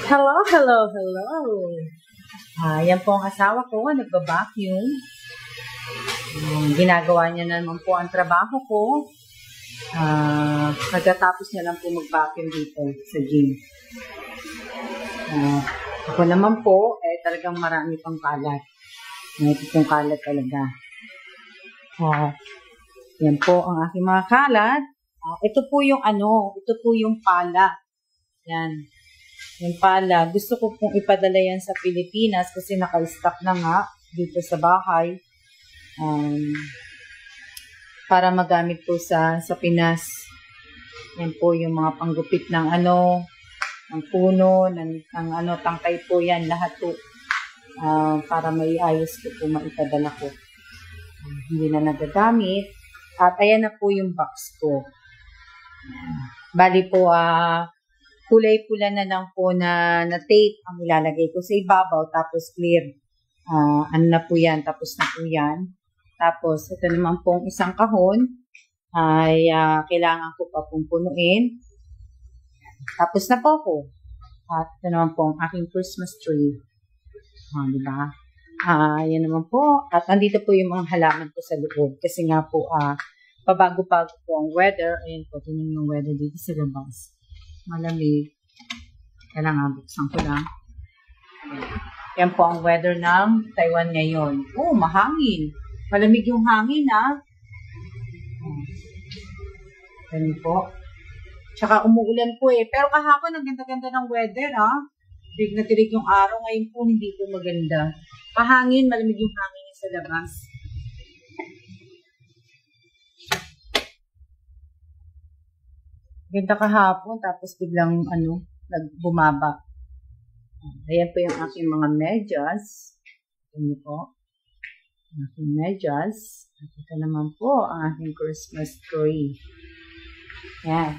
Hello, hello, hello. Yan po ang asawa ko, nagba-vacuum. Ginagawa niya naman po ang trabaho ko. Pagkatapos niya lang po mag-vacuum dito sa gym. Ako naman po, talagang marami pang kalat. Ito pong kalat talaga. Yan po ang aking mga kalat. Ito po yung pala. Yan. Yung pala, gusto ko pong ipadala yan sa Pilipinas kasi naka-stock na nga dito sa bahay. Para magamit po sa Pinas. Yan po yung mga panggupit ng ng puno, tangkay po yan, lahat po. Para maiayos ko po, maipadala ko. Hindi na nagagamit. At ayan na po yung box ko. Bali po, kulay pula na lang po na tape ang ilalagay ko sa ibabaw, tapos clear. Na po yan, tapos na po yan. Tapos, ito naman pong isang kahon ay kailangan ko pa pong punuin. Tapos na po ako. At ito naman po ang aking Christmas tree. Diba? Yan naman po. At andito po yung mga halaman ko sa loob. Kasi nga po, pabago-bago po ang weather. Ayan po, tingnan yung weather dito sa labas. Malamig. Kailangan buksan ko lang. Yan po ang weather ng Taiwan ngayon. Mahangin. Malamig yung hangin, Ganun po. Tsaka umuulan po Pero kahapon, ang ganda-ganda ng weather, Tirig na tirig yung araw. Ngayon po, hindi po maganda. Pahangin, malamig yung hangin sa labas. Ganda kahapon, tapos biglang, nagbumaba. Ayan po yung aking mga medyas. Ito po. Aking medyas. At ito naman po, ang aking Christmas tree. Yan.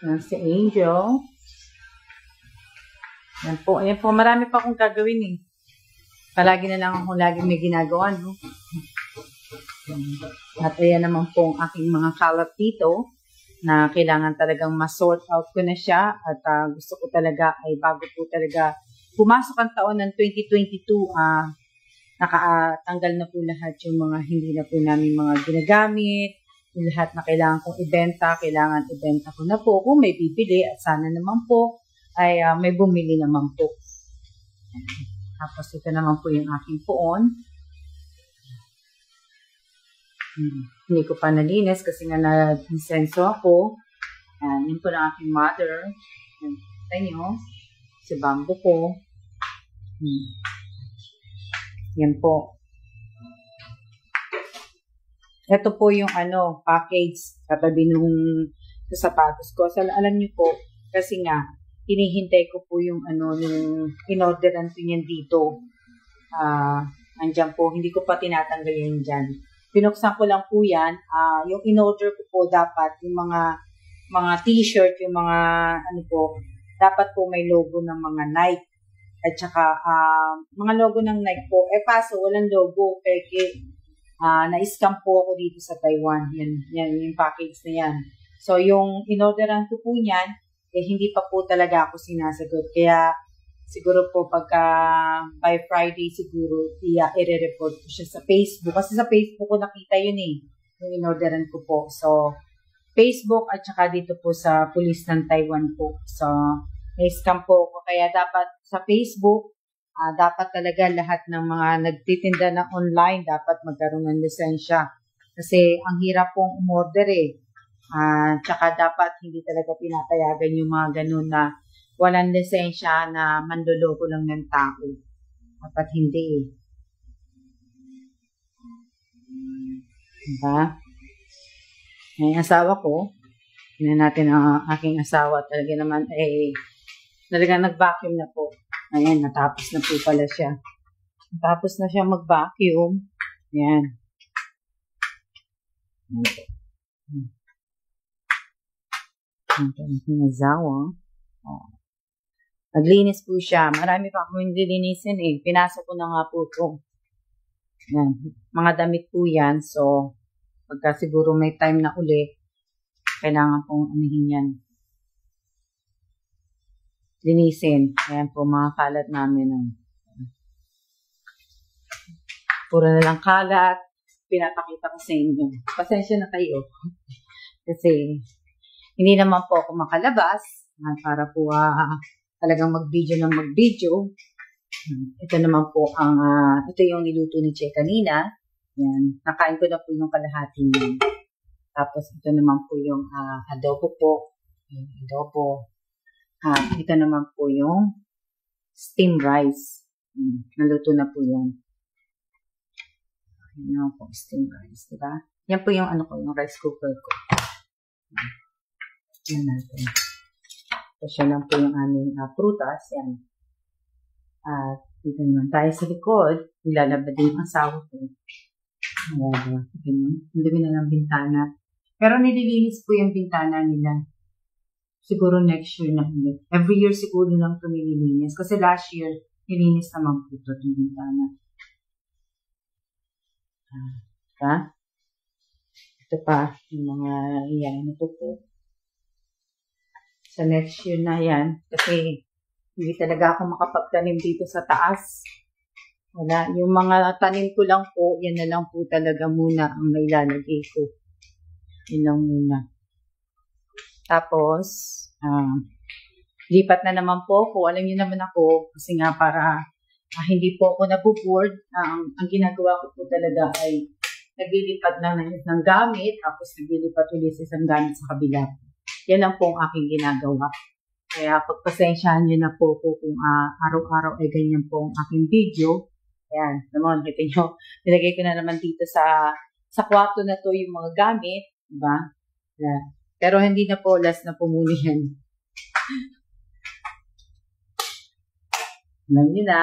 Yan si Angel. Yan po. Ayan po, marami pa akong gagawin Palagi na lang ako lagi may ginagawa, At ayan naman po ang aking mga kalat dito na kailangan talagang ma-sort out ko na siya at gusto ko talaga ay bago po talaga pumasok ang taon ng 2022, nakatanggal na po lahat yung mga hindi na po namin mga ginagamit, yung lahat na kailangan kong ibenta, kailangan ibenta ko na po kung may bibili at sana naman po ay may bumili naman po. Tapos ito naman po yung aking puon. Hindi ko pa nalinis kasi nga na-insenso ako. Yun po na aking mother. Kita nyo. Si bamboo ko. Yan po. Ito po yung package katabi nung sapatos ko. So, alam nyo po, kasi nga, hinihintay ko po yung nung in-orderan ko yan dito. Andyan po, hindi ko pa tinatanggal yan dyan. Pinuksan ko lang po yan. Yung in-order ko po dapat, yung mga t-shirt, yung mga dapat po may logo ng mga Nike. At saka, mga logo ng Nike po. Kaso, walang logo. Peke, na-scam po ako dito sa Taiwan. Yan, yung package na yan. So, yung in-orderan ko po yan, hindi pa po talaga ako sinasagot. Kaya, siguro po pagka by Friday siguro i-report ko siya sa Facebook. Kasi sa Facebook ko nakita yun yung in-orderan ko po. So, Facebook at saka dito po sa police ng Taiwan po. So, na-scam po ako. Kaya dapat sa Facebook, dapat talaga lahat ng mga nagtitinda na online dapat magkaroon ng lisensya. Kasi ang hirap pong umorder tsaka dapat hindi talaga pinapayagan yung mga ganun na walang lisensya na manloloko lang ng tao. Dapat hindi Diba? Yung asawa ko, tingnan natin ang aking asawa. Talaga naman talaga nag-vacuum na po. Ayan, natapos na po pala siya. Natapos na siya mag-vacuum. Ayan. Ang aking asawa. Naglinis po siya. Marami pa akong hindi linisin Pinasok ko na nga po ito. Yan. Mga damit po yan. So, pagka siguro may time na uli, Kailangan pong anihin yan. Linisin. Ayan po mga kalat namin. Puro na lang kalat. Pinapakita ko sa inyo. Pasensya na kayo. Kasi hindi naman po ako makalabas para po talagang mag-video ng mag-video. Ito naman po ito yung niluto ni Che kanina. Yan. Nakain ko na po yung kalahati niya. Tapos ito naman po yung adobo po. Yung adobo. Ito naman po yung steamed rice. Naluto na po yun. Yan naman po, steamed rice. Diba? Yan po yung yung rice cooker ko. Yan natin. Tapos yan lang po yung aming prutas. Yan. At dito naman tayo sa likod. Nilalabad din yung asawa ko. Ayan. Ang dami na ng bintana. Pero nililinis po yung bintana nila. Siguro next year na ulit. Every year siguro lang ito nililinis. Kasi last year, nilinis naman po ito yung bintana. Diba? Ito pa, yung mga yan. Ito po. Sa next year na yan. Kasi hindi talaga ako makapagtanim dito sa taas. Wala. Yung mga tanim ko lang po, yan na lang po talaga muna ang nailalagay ko. Yun lang muna. Tapos, lipat na naman po ako. Alam niyo naman ako, kasi nga para hindi po ako nabuboard. Ang ginagawa ko po talaga ay naglilipat lang ng gamit, tapos naglilipat ulit sa isang gamit sa kabila. Yan lang po ang aking ginagawa. Kaya pagpasensyahan niyo na po kung araw-araw ay ganyan po ang aking video. Ayan, naman, kita nyo, nilagay ko na naman dito sa kwarto na to yung mga gamit, diba? Yeah. Pero hindi na po, last na po muna yan. Alam nyo na.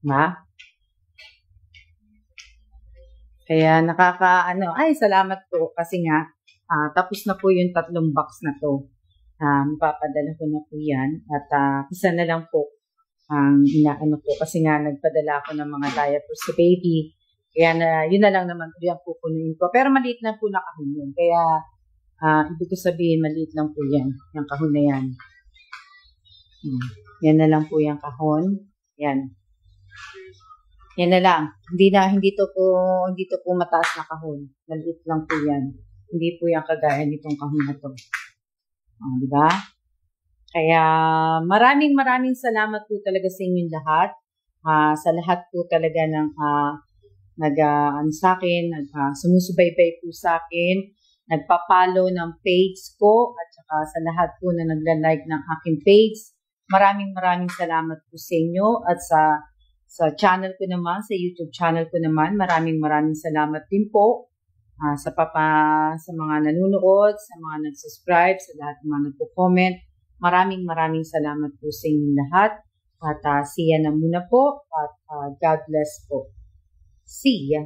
Diba? Kaya salamat po kasi nga, tapos na po yung 3 box na to. Papadala ko na po yan. At isa na lang po ang inaano ko. Kasi nga nagpadala ako ng mga diapers sa baby. Kaya yun na lang naman po yung pupunuin ko. Pero maliit lang po na kahon yun. Kaya ibig ko sabihin maliit lang po yan. Yung kahon na yan. Yan na lang po yung kahon. Yan. Yan na lang. Hindi to po mataas na kahon. Maliit lang po yan. Hindi po yung kagaya nitong kahon na to. Diba? Kaya maraming salamat po talaga sa inyong lahat. Sa lahat po talaga ng sa akin, sumusubaybay po sa akin, nagpa-follow ng page ko, at saka sa lahat po na nagla-like ng aking page. Maraming salamat po sa inyo, at sa channel ko naman, sa YouTube channel ko naman, maraming salamat din po. Sa mga nanonood, sa mga nag-subscribe, sa lahat ng mga nagpo-comment. Maraming salamat po sa inyong lahat. At siya na muna po. At God bless po. See ya.